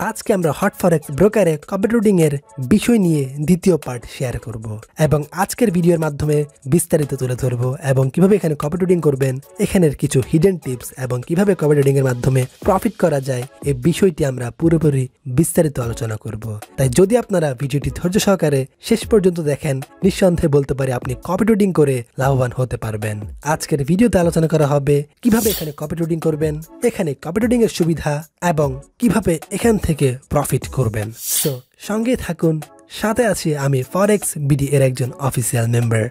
আজকে আমরা হটফরেক্স ব্রোকারে copy trading এর বিষয় নিয়ে দ্বিতীয় পার্ট শেয়ার করব এবং আজকের ভিডিওর মাধ্যমে বিস্তারিত তুলে ধরব এবং কিভাবে এখানে কপি ট্রেডিং করবেন, এখানের কিছু হিডেন টিপস এবং কিভাবে কপি ট্রেডিং এর মাধ্যমে প্রফিট করা যায় এই বিষয়টি আমরা পুরোপুরি বিস্তারিত আলোচনা করব। তাই যদি আপনারা ভিডিওটি ধৈর্য সহকারে শেষ পর্যন্ত দেখেন, নিঃসন্দেহে বলতে পারি আপনি কপি ট্রেডিং করে লাভবান হতে পারবেন। আজকের ভিডিওতে আলোচনা করা হবে কিভাবে এখানে কপি ট্রেডিং করবেন, এখানে কপি ট্রেডিং এর সুবিধা এবং কিভাবে এখান থেকে প্রফিট করবেন। সো সঙ্গে থাকুন, সাথে আছি আমি ফরেক্স বিডি এর একজন অফিসিয়াল মেম্বার।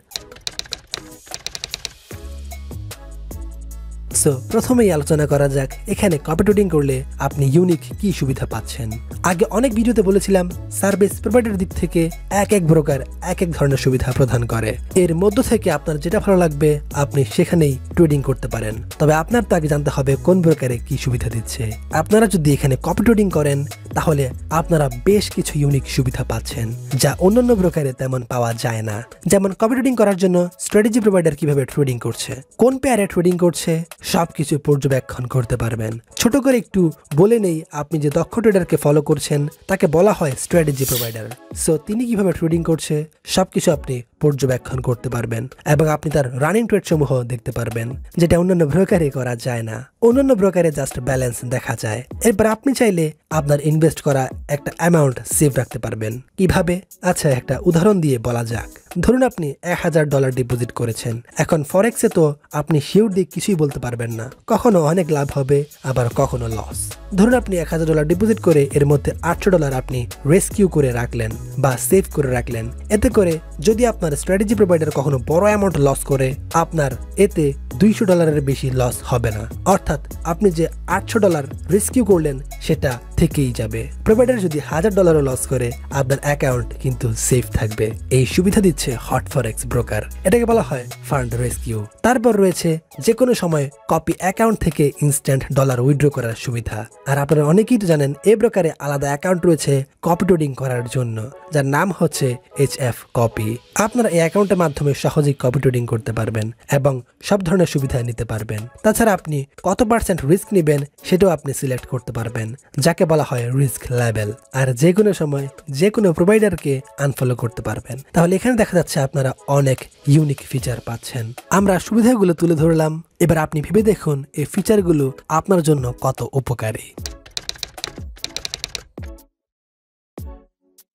সো প্রথমেই আলোচনা করা যাক এখানে কপি ট্রেডিং করলে আপনি ইউনিক কি সুবিধা পাচ্ছেন। আগে অনেক ভিডিওতে বলেছিলাম সার্ভিস প্রোভাইডার দিক থেকে এক এক ব্রোকার এক এক ধরনের সুবিধা প্রদান করে, এর মধ্য থেকে আপনার যেটা ভালো লাগবে আপনি সেখানেই ট্রেডিং করতে পারেন। তবে আপনার তো আগে জানতে হবে কোন ব্রোকারে কি সুবিধা দিচ্ছে। আপনারা যদি এখানে কপি ট্রেডিং করেন তাহলে আপনারা বেশ কিছু ইউনিক সুবিধা পাচ্ছেন যা অন্যান্য ব্রোকারে তেমন পাওয়া যায় না। যেমন কপি ট্রেডিং করার জন্য স্ট্র্যাটেজি প্রোভাইডার কিভাবে ট্রেডিং করছে, কোন পেয়ারে ট্রেডিং করছে সবকিছু পর্যবেক্ষণ করতে পারবেন। ছোট করে একটু বলে নেই, আপনি যে দক্ষ ট্রেডারকে ফলো করছেন তাকে বলা হয় স্ট্র্যাটেজি প্রোভাইডার। সো তিনি কিভাবে ট্রেডিং করছে সবকিছু আপনি পর্যবেক্ষণ করতে পারবেন এবং আপনি তার রানিং ট্রেড সমূহ দেখতে পারবেন, যেটা অন্যান্য ব্রোকারে করা যায় না। অন্যান্য ব্রোকারে জাস্ট ব্যালেন্স দেখা যায়। এরপর আপনি চাইলে আপনার ইনভেস্ট করা একটা অ্যামাউন্ট সেভ রাখতে পারবেন। কিভাবে? আচ্ছা, একটা উদাহরণ দিয়ে বলা যাক। ধরুন আপনি $1000 ডিপোজিট করেছেন। এখন ফরেক্সে তো আপনি শিওর দিয়ে কিছুই বলতে পারবেন না, কখনো অনেক লাভ হবে আবার কখনো লস। ধরুন আপনি $1000 ডিপোজিট করে এর মধ্যে $800 আপনি রেস্কিউ করে রাখলেন বা সেভ করে রাখলেন। এতে করে যদি আপনার স্ট্র্যাটেজি প্রোভাইডার কখনো বড় অ্যামাউন্ট লস করে, আপনার এতে $200 বেশি লস হবে না। অর্থাৎ আপনি যে $800 রেস্কিউ করলেন সেটা থেকেই যাবে। প্রোভাইডার যদি $1000 লস করে আপনার অ্যাকাউন্ট কিন্তু সেফ থাকবে। এই সুবিধা দিচ্ছে হটফরেক্স ব্রোকার, এটাকে বলা হয় ফান্ড রেস্কিউ। তারপর রয়েছে যে কোনো সময় কপি অ্যাকাউন্ট থেকে ইনস্ট্যান্ট ডলার উইথড্র করার সুবিধা। আর আপনারা অনেকেই তো জানেন এই ব্রোকারে আলাদা অ্যাকাউন্ট রয়েছে কপি ট্রেডিং করার জন্য, যার নাম হচ্ছে HF কপি। আপনারা এই অ্যাকাউন্টের মাধ্যমে সহজেই কপি ট্রেডিং করতে পারবেন এবং সব ধরনের সুবিধা নিতে পারবেন। তাছাড়া আপনি কত পার্সেন্ট রিস্ক নেবেন সেটাও আপনি সিলেক্ট করতে পারবেন, যাকে বলা হয় রিস্ক লেভেল। আর যে কোনো সময় যে কোনো প্রোভাইডারকে আনফলো করতে পারবেন। তাহলে এখানে দেখা যাচ্ছে আপনারা অনেক ইউনিক ফিচার পাচ্ছেন। আমরা সুবিধাগুলো তুলে ধরলাম, এবার আপনি ভেবে দেখুন এই ফিচারগুলো আপনার জন্য কত উপকারী।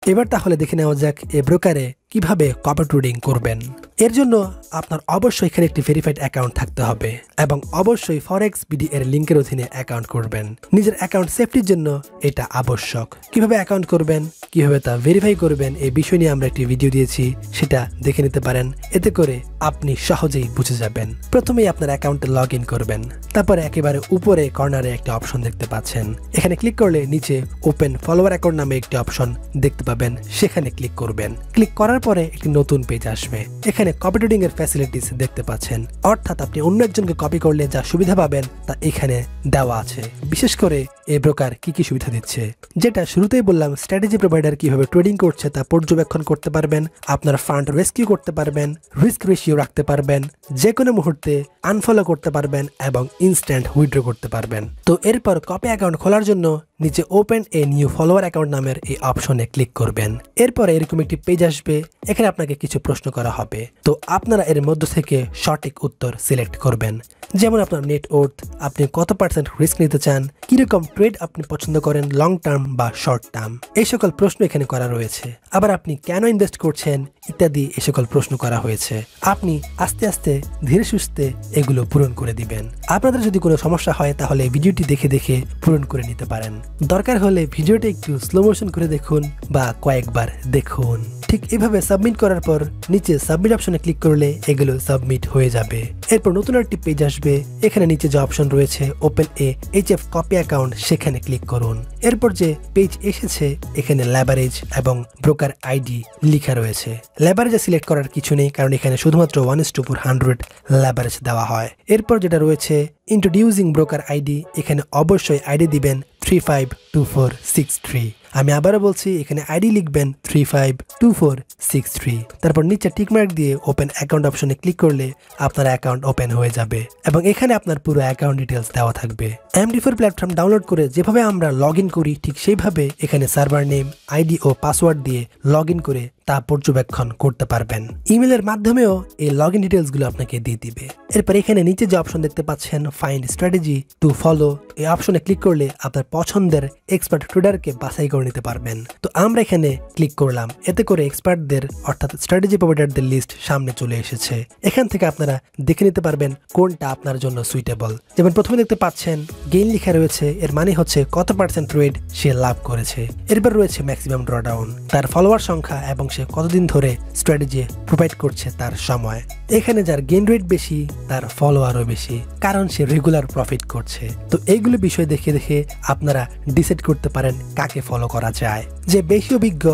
এবার তাহলে দেখে নেওয়া যাক এই ব্রোকারে কিভাবে কপি ট্রেডিং করবেন। এর জন্য আপনার অবশ্যই এখানে একটি ভেরিফাইড অ্যাকাউন্ট থাকতে হবে এবং অবশ্যই ফরেক্স বিডি এর লিঙ্কের অধীনে অ্যাকাউন্ট করবেন। নিজের অ্যাকাউন্ট সেফটির জন্য এটা আবশ্যক। কিভাবে অ্যাকাউন্ট করবেন, কিভাবে তা ভেরিফাই করবেন এই বিষয় নিয়ে আমরা একটি ভিডিও দিয়েছি, সেটা দেখে নিতে পারেন। এতে করে আপনি সহজেই বুঝে যাবেন। প্রথমেই আপনার অ্যাকাউন্টে লগ ইন করবেন। তারপরে একেবারে উপরে কর্নারে একটা অপশন দেখতে পাচ্ছেন। এখানে ক্লিক করলে নিচে ওপেন ফলোয়ার অ্যাকাউন্ট নামে একটি অপশন দেখতে পাবেন, সেখানে ক্লিক করবেন। ক্লিক করার পরে একটি নতুন পেজ আসবে। এখানে কপি ট্রেডিং এর ফ্যাসিলিটিস দেখতে পাচ্ছেন, অর্থাৎ আপনি অন্য একজনকে কপি করলে যা সুবিধা পাবেন তা এখানে দেওয়া আছে। বিশেষ করে এই ব্রোকার কি কি সুবিধা দিচ্ছে, যেটা শুরুতেই বললাম, স্ট্র্যাটেজি প্রোভাইডার কিভাবে ট্রেডিং করছে তা পর্যবেক্ষণ করতে পারবেন, আপনার ফান্ড রেস্কিউ করতে পারবেন, রিস্ক রেশিও রাখতে পারবেন, যে কোনো মুহূর্তে আনফলো করতে পারবেন এবং ইনস্ট্যান্ট উইথড্র করতে পারবেন। তো এরপর কপি অ্যাকাউন্ট খোলার জন্য নিচে open a new follower account নামের এই অপশনে ক্লিক করবেন। এরপরে এরকম একটি পেজ আসবে, এখানে আপনাকে কিছু প্রশ্ন করা হবে। তো আপনারা এর মধ্য থেকে সঠিক উত্তর সিলেক্ট করবেন। যেমন আপনার নেট ওর্থ, আপনি কত পার্সেন্ট রিস্ক নিতে চান, কিরকম ট্রেড আপনি পছন্দ করেন, লং টার্ম বা শর্ট টার্ম, এই সকল প্রশ্ন এখানে করা রয়েছে। আবার আপনি কেন ইনভেস্ট করছেন ইত্যাদি এই সকল প্রশ্ন করা হয়েছে। আপনি আস্তে আস্তে ধীরে সুস্থে এগুলো পূরণ করে দিবেন। আপনাদের যদি কোনো সমস্যা হয় তাহলে ভিডিওটি দেখে দেখে পূরণ করে নিতে পারেন। দরকার হলে ভিডিওটা একটু স্লো মোশন করে দেখুন বা কয়েকবার দেখুন। ঠিক এভাবে সাবমিট করার পর নিচে সাবমিট অপশনে ক্লিক করলে এগুলো সাবমিট হয়ে যাবে। এরপর নতুন একটি পেজ আসবে। এখানে নিচে যে অপশন রয়েছে ওপেন এ HF কপি অ্যাকাউন্ট, সেখানে ক্লিক করুন। এরপর যে পেজ এসেছে এখানে লেভারেজ এবং ব্রোকার আইডি লেখা রয়েছে। লেভারেজে সিলেক্ট করার কিছু নেই, কারণ এখানে শুধুমাত্র 1:400 লেভারেজ দেওয়া হয়। এরপর যেটা রয়েছে ইন্ট্রোডিউসিং ব্রোকার আইডি, এখানে অবশ্যই আইডি দিবেন 352463 আমি আবারও বলছি, এখানে আইডি লিখবেন 352463, তারপর নিচে টিকমার্ক দিয়ে ওপেন অ্যাকাউন্ট অপশনে ক্লিক করলে আপনার অ্যাকাউন্ট ওপেন হয়ে যাবে এবং এখানে আপনার পুরো অ্যাকাউন্ট ডিটেলস দেওয়া থাকবে। MD4 প্ল্যাটফর্ম ডাউনলোড করে যেভাবে আমরা লগ ইন করি ঠিক সেইভাবে এখানে সার্ভার নেম, আইডি ও পাসওয়ার্ড দিয়ে লগ ইন করে তা পর্যবেক্ষণ করতে পারবেন। ইমেলের মাধ্যমেও এই লগ ইন ডিটেলসগুলো আপনাকে দিয়ে দিবে। এরপর এখানে নিচে যে অপশন দেখতে পাচ্ছেন ফাইন্ড স্ট্র্যাটেজি টু ফলো, এই অপশনে ক্লিক করলে আপনার পছন্দের এক্সপার্ট ট্রেডারকে বাছাই করে নিতে পারবেন। তো আমরা এখানে ক্লিক করলাম, এতে করে এক্সপার্টদের অর্থাৎ স্ট্র্যাটেজি প্রোভাইডারদের লিস্ট সামনে চলে এসেছে। এখান থেকে আপনারা দেখে নিতে পারবেন কোনটা আপনার জন্য সুইটেবল। যেমন প্রথমে দেখতে পাচ্ছেন গেইন লেখা রয়েছে, এর মানে হচ্ছে কত পার্সেন্ট ট্রেড সে লাভ করেছে। এরপর রয়েছে ম্যাক্সিমাম ড্রডাউন, তার ফলোয়ার সংখ্যা এবং সে কতদিন ধরে স্ট্র্যাটেজি প্রোভাইড করছে তার সময়। এখানে যার গেইন রেট বেশি তার ফলোয়ারও বেশি, কারণ সে রেগুলার প্রফিট করছে। তো এইগুলো বিষয় দেখে দেখে আপনারা ডিসাইড করতে পারেন কাকে ফলো করা যায়। যে বেশি অভিজ্ঞ,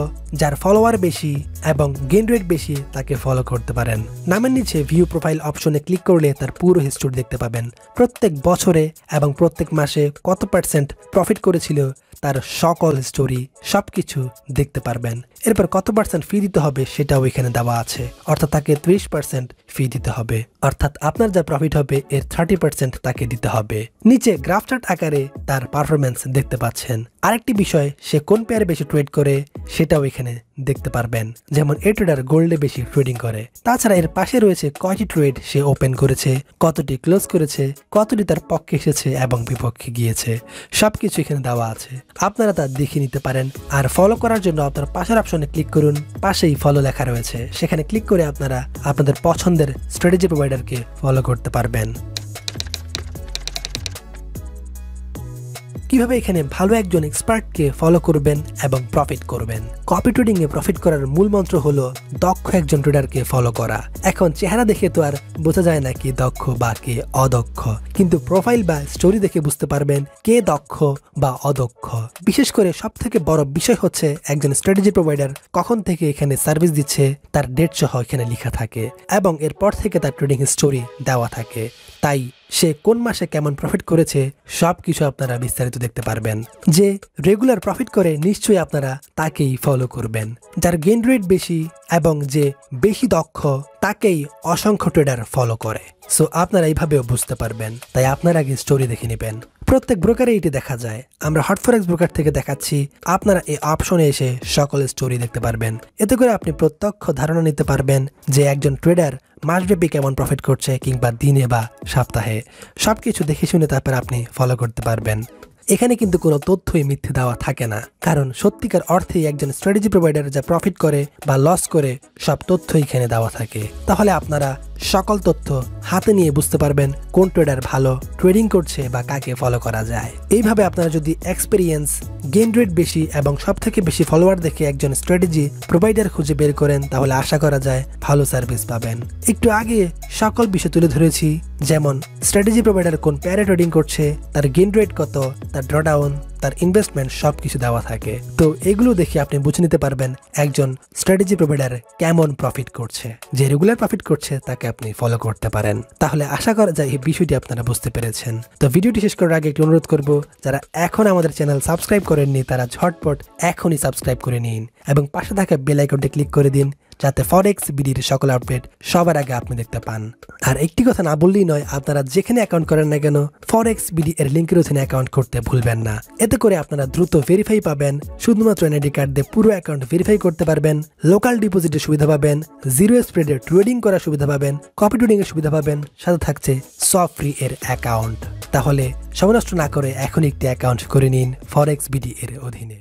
যার ফলোয়ার বেশি এবং গেইন রেট বেশি তাকে ফলো করতে পারেন। নামের নিচে ভিউ প্রোফাইল অপশনে ক্লিক করলে তার পুরো হিস্ট্রি দেখতে পাবেন। প্রত্যেক বছরে এবং প্রত্যেক মাসে কত পার্সেন্ট প্রফিট করেছিল তার সকল স্টোরি সবকিছু দেখতে পারবেন। এরপর কত পার্সেন্ট ফি দিতে হবে সেটাও এখানে দেওয়া আছে, অর্থাৎ তাকে 30% ফি দিতে হবে, অর্থাৎ আপনার যা প্রফিট হবে এর 30% তাকে দিতে হবে। নিচে গ্রাফ চার্ট আকারে তার পারফরমেন্স দেখতে পাচ্ছেন। আরেকটি বিষয়, সে কোন পেয়ারে বেশি ট্রেড করে সেটাও এখানে দেখতে পারবেন। যেমন এ ট্রেডার গোল্ডে বেশি ট্রেডিং করে। তাছাড়া এর পাশে রয়েছে কয়টি ট্রেড সে ওপেন করেছে, কতটি ক্লোজ করেছে, কতটি তার পক্ষে এসেছে এবং বিপক্ষে গিয়েছে, সবকিছু এখানে দেওয়া আছে। আপনারা তা দেখে নিতে পারেন। আর ফলো করার জন্য আপনার পাশের অপশনে ক্লিক করুন, পাশেই ফলো লেখা রয়েছে, সেখানে ক্লিক করে আপনারা আপনাদের পছন্দের স্ট্র্যাটেজি প্রোভাইডারকে ফলো করতে পারবেন। কিভাবে এখানে ভালো একজন এক্সপার্টকে ফলো করবেন এবং প্রফিট করবেন। কপি ট্রেডিং এ প্রফিট করার মূল মন্ত্র হলো দক্ষ একজন ট্রেডারকে ফলো করা। এখন চেহারা দেখে তো আর বোঝা যায় না কে দক্ষ বা কে অদক্ষ, কিন্তু প্রোফাইল বা স্টোরি দেখে বুঝতে পারবেন কে দক্ষ বা অদক্ষ। বিশেষ করে সব থেকে বড় বিষয় হচ্ছে একজন স্ট্র্যাটেজি প্রোভাইডার কখন থেকে এখানে সার্ভিস দিচ্ছে তার ডেট সহ এখানে লেখা থাকে এবং এরপর থেকে তার ট্রেডিং স্টোরি দেওয়া থাকে। তাই সে কোন মাসে কেমন প্রফিট করেছে সবকিছু আপনারা বিস্তারিত দেখতে পারবেন। যে রেগুলার প্রফিট করে নিশ্চয়ই আপনারা তাকেই ফলো করবেন। যার গেইন রেট বেশি এবং যে বেশি দক্ষ তাকেই অসংখ্য ট্রেডার ফলো করে। সো আপনারা এইভাবেও বুঝতে পারবেন। তাই আপনারা আগে স্টোরি দেখে নেবেন। প্রত্যেক ব্রোকারে এটি দেখা যায়। আমরা হটফরেক্স ব্রোকার থেকে দেখাচ্ছি। আপনারা এই অপশনে এসে সকল স্টোরি দেখতে পারবেন। এতে করে আপনি প্রত্যক্ষ ধারণা নিতে পারবেন যে একজন ট্রেডার মাসব্যাপী কেমন প্রফিট করছে কিংবা দিনে বা সপ্তাহে, সবকিছু দেখে শুনে তারপর আপনি ফলো করতে পারবেন। এখানে কিন্তু কোনো তথ্যই মিথ্যে দেওয়া থাকে না, কারণ সত্যিকার অর্থেই একজন স্ট্র্যাটেজি প্রোভাইডার যা প্রফিট করে বা লস করে সব তথ্যই এখানে দেওয়া থাকে। তাহলে আপনারা সকল তথ্য হাতে নিয়ে বুঝতে পারবেন কোন ট্রেডার ভালো ট্রেডিং করছে বা কাকে ফলো করা যায়। এইভাবে আপনারা যদি এক্সপেরিয়েন্স, গেইন রেট বেশি এবং সব থেকে বেশি ফলোয়ার দেখে একজন স্ট্র্যাটেজি প্রোভাইডার খুঁজে বের করেন, তাহলে আশা করা যায় ভালো সার্ভিস পাবেন। একটু আগে সকল বিষয় তুলে ধরেছি, যেমন স্ট্র্যাটেজি প্রোভাইডার কোন পেয়ারে ট্রেডিং করছে, তার গেইন রেট কত, তার ড্রডাউন, তার ইনভেস্টমেন্ট সবকিছু দেওয়া থাকে। তো এগুলো দেখে আপনি বুঝে নিতে পারবেন একজন স্ট্র্যাটেজি প্রোভাইডার কেমন প্রফিট করছে। যে রেগুলার প্রফিট করছে তাকে আপনি ফলো করতে পারেন। তাহলে আশা করা যায় এই বিষয়টি আপনারা বুঝতে পেরেছেন। তো ভিডিওটি শেষ করার আগে একটি অনুরোধ করব, যারা এখন আমাদের চ্যানেল সাবস্ক্রাইব করেননি তারা ঝটপট এখনই সাবস্ক্রাইব করে নিন এবং পাশে থাকা বেল আইকনটি ক্লিক করে দিন, যাতে ফরেক্স বিডির সকল আপডেট সবার আগে আপনি দেখতে পান। আর একটি কথা না বললেই নয়, আপনারা যেখানে অ্যাকাউন্ট করেন না কেন ফরেক্স বিডি এর লিংকের অধীনে অ্যাকাউন্ট করতে ভুলবেন না। এতে করে আপনারা দ্রুত ভেরিফাই পাবেন, শুধুমাত্র এনআইডি কার্ড দিয়ে পুরো অ্যাকাউন্ট ভেরিফাই করতে পারবেন, লোকাল ডিপোজিটের সুবিধা পাবেন, জিরো স্প্রেডের ট্রেডিং করার সুবিধা পাবেন, কপি ট্রেডিং এর সুবিধা পাবেন, সাথে থাকছে সব ফ্রি এর অ্যাকাউন্ট। তাহলে সময় নষ্ট না করে এখন একটি অ্যাকাউন্ট করে নিন ফরেক্স বিডি এর অধীনে।